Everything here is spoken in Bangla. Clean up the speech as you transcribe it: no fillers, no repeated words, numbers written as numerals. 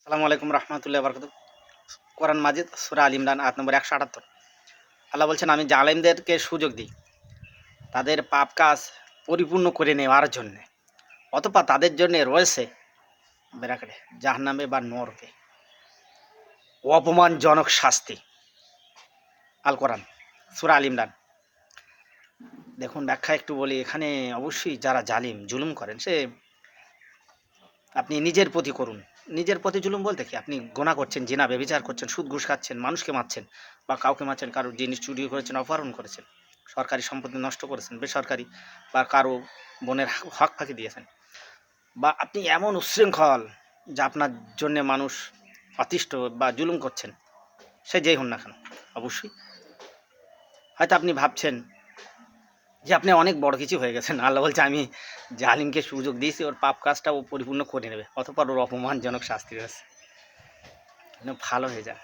আসসালামু আলাইকুম রহমতুল্লাহ বরকত। কোরআন মাজিদ সূরা আল ইমরান আয়াত নম্বর 178। আল্লাহ বলছেন, আমি জালেমদেরকে সুযোগ দিই তাদের পাপ কাজ পরিপূর্ণ করে নেওয়ার জন্যে, অতঃপর তাদের জন্য রয়েছে ব্র্যাকেটে জাহান্নামে বা নরকে অপমানজনক শাস্তি। আল কোরআন সূরা আল ইমরান। দেখুন, ব্যাখ্যা একটু বলি। এখানে অবশ্যই যারা জালিম জুলুম করেন, সে আপনি নিজের প্রতি করুন। নিজের প্রতি জুলুম বলতে কি, আপনি গোনা করছেন, জিনা ব্যভিচার করছেন, সুদ ঘুষ খাচ্ছেন, মানুষকে মারছেন বা কাউকে মারছেন, কারোর জিনিস চুরি করেছেন, অপহরণ করেছেন, সরকারি সম্পত্তি নষ্ট করেছেন, বেসরকারি বা কারো বোনের হক ফাঁকি দিয়েছেন, বা আপনি এমন উচ্ছৃঙ্খল যা আপনার জন্যে মানুষ অতিষ্ঠ বা জুলুম করছেন, সে যেই হন না কেন। অবশ্যই হয়তো আপনি ভাবছেন যে আপনি অনেক বড় কিছু হয়ে গেছেন। আল্লাহ বলছে, আমি জালিমকে সুযোগ দিয়েছি, ওর পাপ কাজটা ও পরিপূর্ণ করে নেবে, অতঃপর ওর অপমানজনক শাস্তি রয়েছে। ভালো হয়ে যান।